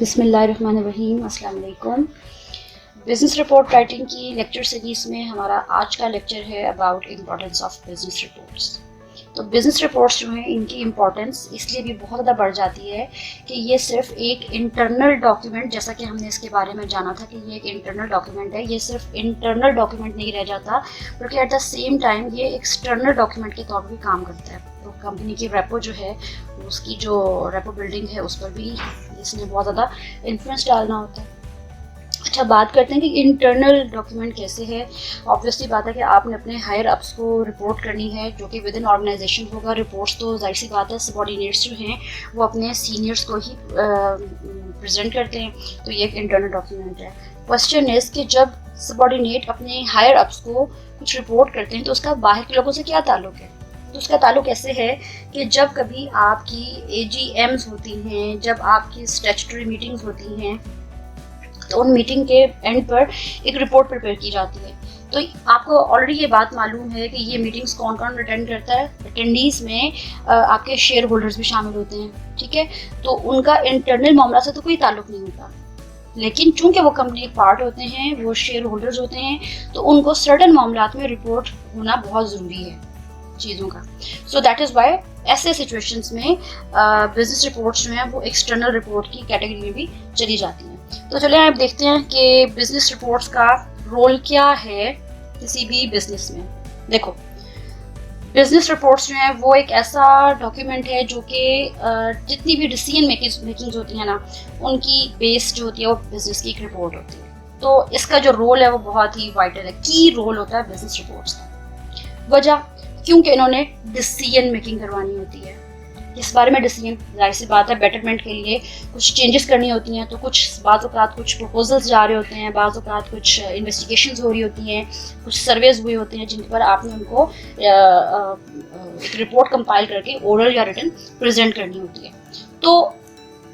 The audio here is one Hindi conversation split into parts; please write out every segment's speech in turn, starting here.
बिस्मिल्लाहिर्रहमानिर्रहीम, अस्सलाम वालेकुम। बिज़नेस रिपोर्ट राइटिंग की लेक्चर सीरीज़ में हमारा आज का लेक्चर है about importance of business reports. तो बिज़नेस रिपोर्ट्स जो हैं इनकी इम्पोर्टेंस इसलिए भी बहुत ज़्यादा बढ़ जाती है कि ये सिर्फ एक इंटरनल डॉक्यूमेंट, जैसा कि हमने इसके बारे में जाना था कि ये एक इंटरनल डॉक्यूमेंट है, ये सिर्फ इंटरनल डॉक्यूमेंट नहीं रह जाता बल्कि एट द सेम टाइम ये एक्सटर्नल डॉक्यूमेंट के तौर पर भी काम करता है। तो कंपनी की रेपो जो है, उसकी जो रेपो बिल्डिंग है, उस पर भी इसने बहुत ज़्यादा इन्फ्लुएंस डालना होता है। अच्छा, बात करते हैं कि इंटरनल डॉक्यूमेंट कैसे है। ऑब्वियसली बात है कि आपने अपने हायर अप्स को रिपोर्ट करनी है, जो कि विद इन ऑर्गेनाइजेशन होगा। रिपोर्ट्स तो जाहिर सी बात है सबॉर्डिनेट्स जो हैं वो अपने सीनियर्स को ही प्रेजेंट करते हैं, तो ये एक इंटरनल डॉक्यूमेंट है। क्वेश्चन इज कि जब सबॉर्डिनेट अपने हायर अप्स को कुछ रिपोर्ट करते हैं तो उसका बाहर के लोगों से क्या ताल्लुक है। तो उसका ताल्लुक ऐसे है कि जब कभी आपकी AGMs होती हैं, जब आपकी स्टैट्यूटरी मीटिंग्स होती हैं, तो उन मीटिंग के एंड पर एक रिपोर्ट प्रिपेयर की जाती है। तो आपको ऑलरेडी ये बात मालूम है कि ये मीटिंग्स कौन कौन अटेंड करता है। अटेंडीज में आपके शेयर होल्डर्स भी शामिल होते हैं, ठीक है। तो उनका इंटरनल मामला से तो कोई ताल्लुक नहीं होता, लेकिन चूंकि वो कंपनी के पार्ट होते हैं, वो शेयर होल्डर्स होते हैं, तो उनको सर्टेन मामलात में रिपोर्ट होना बहुत ज़रूरी है चीज़ों का। सो दैट इज़ वाई ऐसे सिचुएशंस में बिजनेस रिपोर्ट्स जो हैं वो एक्सटर्नल रिपोर्ट की कैटेगरी में भी चली जाती हैं। तो चलिए आप देखते हैं कि बिजनेस रिपोर्ट्स का रोल क्या है किसी भी बिजनेस में। देखो, बिजनेस रिपोर्ट्स जो हैं वो एक ऐसा डॉक्यूमेंट है जो कि जितनी भी डिसीजन मेकिंग्स होती हैं ना, उनकी बेस जो होती है वो बिजनेस की एक रिपोर्ट होती है। तो इसका जो रोल है वो बहुत ही वाइटल है, की रोल होता है बिजनेस रिपोर्ट्स का। वजह क्योंकि इन्होंने डिसीजन मेकिंग करवानी होती है। इस बारे में डिसीजन, जाहिर सी बात है, बेटरमेंट के लिए कुछ चेंजेस करनी होती हैं, तो कुछ बाज़ औक़ात कुछ प्रपोजल्स जा रहे होते हैं, बाज़ औक़ात कुछ इन्वेस्टिगेशंस हो रही होती हैं, कुछ सर्वेज हुए होते हैं जिन पर आपने उनको एक रिपोर्ट कंपाइल करके ओरल या रिटन प्रेजेंट करनी होती है। तो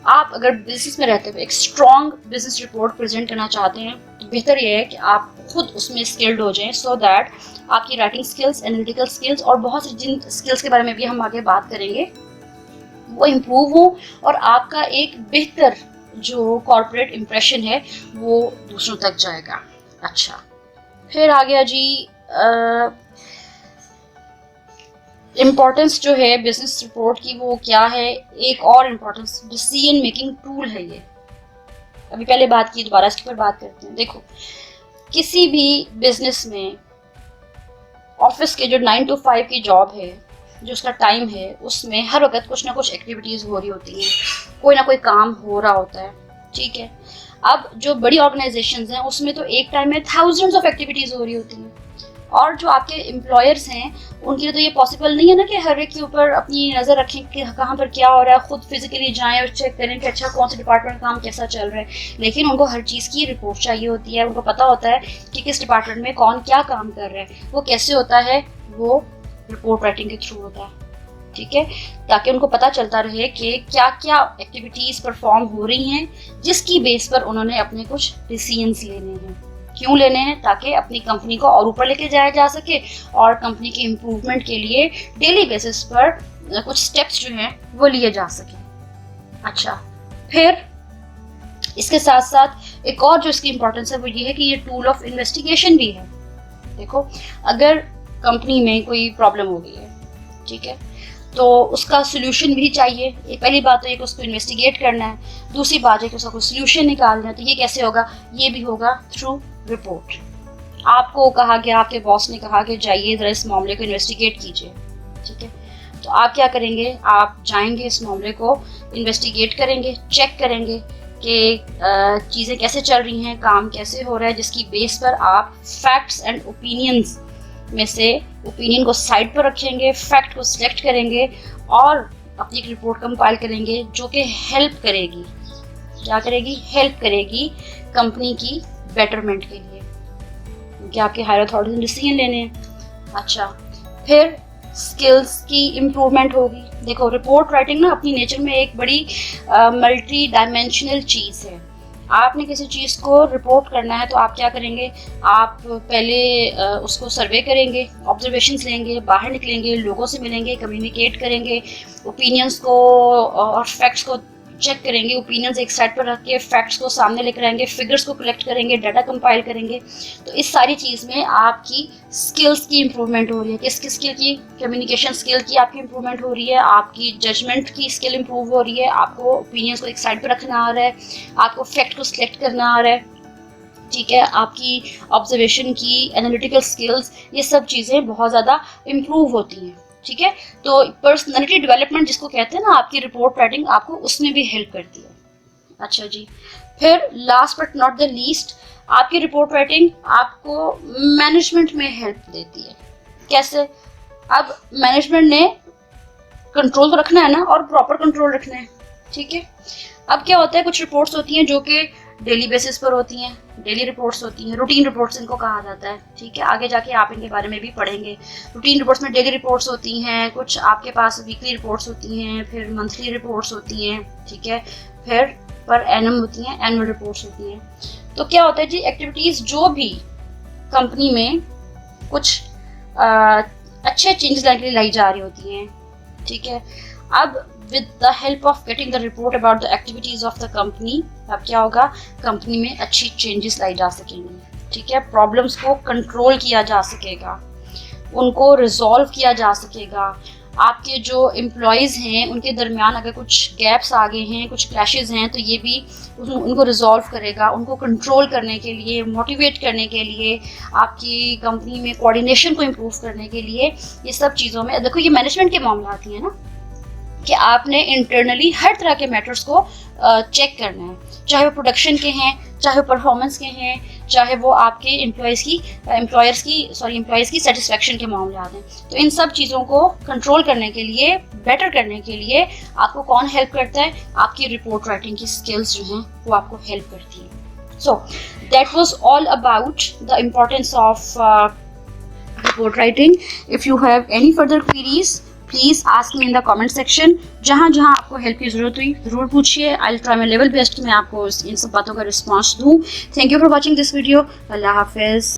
आप अगर बिजनेस में रहते हुए एक स्ट्रॉन्ग बिजनेस रिपोर्ट प्रेजेंट करना चाहते हैं तो बेहतर ये है कि आप खुद उसमें स्किल्ड हो जाएं, सो दैट आपकी राइटिंग स्किल्स, एनालिटिकल स्किल्स और बहुत सी जिन स्किल्स के बारे में भी हम आगे बात करेंगे वो इम्प्रूव हो और आपका एक बेहतर जो कॉर्पोरेट इम्प्रेशन है वो दूसरों तक जाएगा। अच्छा, फिर आ गया जी इम्पोर्टेंस जो है बिजनेस रिपोर्ट की, वो क्या है। एक और इम्पोर्टेंस, डिसीजन मेकिंग टूल है ये। अभी पहले बात की, दोबारा इसके पर बात करते हैं। देखो, किसी भी बिजनेस में ऑफिस के जो 9 to 5 की जॉब है, जो उसका टाइम है, उसमें हर वक्त कुछ ना कुछ एक्टिविटीज़ हो रही होती हैं, कोई ना कोई काम हो रहा होता है, ठीक है। अब जो बड़ी ऑर्गेनाइजेशंस हैं उसमें तो एक टाइम में थाउजेंड्स ऑफ एक्टिविटीज़ हो रही होती हैं, और जो आपके एम्प्लॉयर्स हैं उनके लिए तो ये पॉसिबल नहीं है ना कि हर एक के ऊपर अपनी नज़र रखें कि कहाँ पर क्या हो रहा है, खुद फिजिकली जाएं और चेक करें कि अच्छा कौन से डिपार्टमेंट काम कैसा चल रहा है। लेकिन उनको हर चीज़ की रिपोर्ट चाहिए होती है, उनको पता होता है कि किस डिपार्टमेंट में कौन क्या काम कर रहा है। वो कैसे होता है, वो रिपोर्ट राइटिंग के थ्रू होता है, ठीक है, ताकि उनको पता चलता रहे कि क्या क्या एक्टिविटीज़ परफॉर्म हो रही हैं, जिसकी बेस पर उन्होंने अपने कुछ डिसीजंस लेने हैं। क्यों लेने हैं? ताकि अपनी कंपनी को और ऊपर लेके जाया जा सके और कंपनी के इम्प्रूवमेंट के लिए डेली बेसिस पर कुछ स्टेप्स जो हैं वो लिए जा सके। अच्छा, फिर इसके साथ साथ एक और जो इसकी इम्पोर्टेंस है वो ये है कि ये टूल ऑफ इन्वेस्टिगेशन भी है। देखो, अगर कंपनी में कोई प्रॉब्लम हो गई है, ठीक है, तो उसका सोल्यूशन भी चाहिए। एक पहली बात तो ये कि उसको इन्वेस्टिगेट करना है, दूसरी बात है कि उसका कोई सोल्यूशन निकालना है। तो ये कैसे होगा? ये भी होगा थ्रू रिपोर्ट। आपको कहा गया, आपके बॉस ने कहा कि जाइए ज़रा इस मामले को इन्वेस्टिगेट कीजिए, ठीक है। तो आप क्या करेंगे? आप जाएंगे, इस मामले को इन्वेस्टिगेट करेंगे, चेक करेंगे कि चीज़ें कैसे चल रही हैं, काम कैसे हो रहा है, जिसकी बेस पर आप फैक्ट्स एंड ओपिनियंस में से ओपिनियन को साइड पर रखेंगे, फैक्ट को सिलेक्ट करेंगे और अपनी एक रिपोर्ट कंपाइल करेंगे जो कि हेल्प करेगी। क्या करेगी? हेल्प करेगी कंपनी की बेटरमेंट के लिए, क्योंकि आपके हायर अथॉरिटी ने डिसीजन लेने हैं। अच्छा, फिर स्किल्स की इम्प्रूवमेंट होगी। देखो, रिपोर्ट राइटिंग ना अपनी नेचर में एक बड़ी मल्टी डायमेंशनल चीज़ है। आपने किसी चीज़ को रिपोर्ट करना है तो आप क्या करेंगे? आप पहले उसको सर्वे करेंगे, ऑब्जर्वेशंस लेंगे, बाहर निकलेंगे, लोगों से मिलेंगे, कम्युनिकेट करेंगे, ओपिनियंस को और फैक्ट्स को चेक करेंगे, ओपिनियंस एक साइड पर रख के फैक्ट्स को सामने लेकर आएंगे, फिगर्स को कलेक्ट करेंगे, डाटा कंपाइल करेंगे। तो इस सारी चीज़ में आपकी स्किल्स की इंप्रूवमेंट हो रही है। किसकी स्किल की? कम्युनिकेशन स्किल की आपकी इंप्रूवमेंट हो रही है, आपकी जजमेंट की स्किल इंप्रूव हो रही है, आपको ओपिनियंस को एक साइड पर रखना आ रहा है, आपको फैक्ट को सिलेक्ट करना आ रहा है, ठीक है, आपकी ऑब्जर्वेशन की, एनालिटिकल स्किल्स, ये सब चीज़ें बहुत ज़्यादा इम्प्रूव होती हैं, ठीक है। तो पर्सनालिटी डेवलपमेंट जिसको कहते हैं ना, आपकी रिपोर्ट राइटिंग आपको उसमें भी हेल्प करती है। अच्छा जी, फिर last but not the least, आपकी रिपोर्ट राइटिंग आपको मैनेजमेंट में हेल्प देती है। कैसे? अब मैनेजमेंट ने कंट्रोल तो रखना है ना, और प्रॉपर कंट्रोल रखना है, ठीक है। अब क्या होता है, कुछ रिपोर्ट्स होती हैं जो कि डेली बेसिस पर होती हैं, डेली रिपोर्ट्स होती हैं, रूटीन रिपोर्ट्स इनको कहा जाता है, ठीक है। आगे जाके आप इनके बारे में भी पढ़ेंगे। रूटीन रिपोर्ट्स में डेली रिपोर्ट्स होती हैं, कुछ आपके पास वीकली रिपोर्ट्स होती हैं, फिर मंथली रिपोर्ट्स होती हैं, ठीक है, फिर पर एनम होती हैं, एनुअल रिपोर्ट्स होती हैं। तो क्या होता है जी, एक्टिविटीज़ जो भी कंपनी में कुछ अच्छे चेंजेस लाई जा रही होती हैं, ठीक है। अब with the help of getting the report about the activities of the company, अब क्या होगा, कंपनी में अच्छी चेंजेस लाई जा सकेंगी, ठीक है। प्रॉब्लम्स को कंट्रोल किया जा सकेगा, उनको रिजॉल्व किया जा सकेगा। आपके जो एम्प्लॉयज़ हैं उनके दरमियान अगर कुछ गैप्स आ गए हैं, कुछ क्लैशेस हैं, तो ये भी उनको रिजॉल्व करेगा, उनको कंट्रोल करने के लिए, मोटिवेट करने के लिए, आपकी कंपनी में कोऑर्डिनेशन को इम्प्रूव करने के लिए, ये सब चीज़ों में देखो ये मैनेजमेंट के मामला आती हैं ना, कि आपने इंटरनली हर तरह के मैटर्स को चेक करना है, चाहे वो प्रोडक्शन के हैं, चाहे वो परफॉर्मेंस के हैं, चाहे वो आपके एम्प्लॉयर्स की सेटिस्फेक्शन के मामले आते हैं। तो इन सब चीज़ों को कंट्रोल करने के लिए, बेटर करने के लिए आपको कौन हेल्प करता है? आपकी रिपोर्ट राइटिंग की स्किल्स जो हैं वो आपको हेल्प करती है। So that was all about the importance of report writing. If you have any further queries, please ask me in the comment section. जहाँ जहाँ आपको हेल्प की ज़रूरत हुई ज़रूर पूछिए। I will try my level best कि मैं आपको इन सब बातों का रिस्पॉन्स दूँ। Thank you for watching this video. अल्लाह हाफिज़।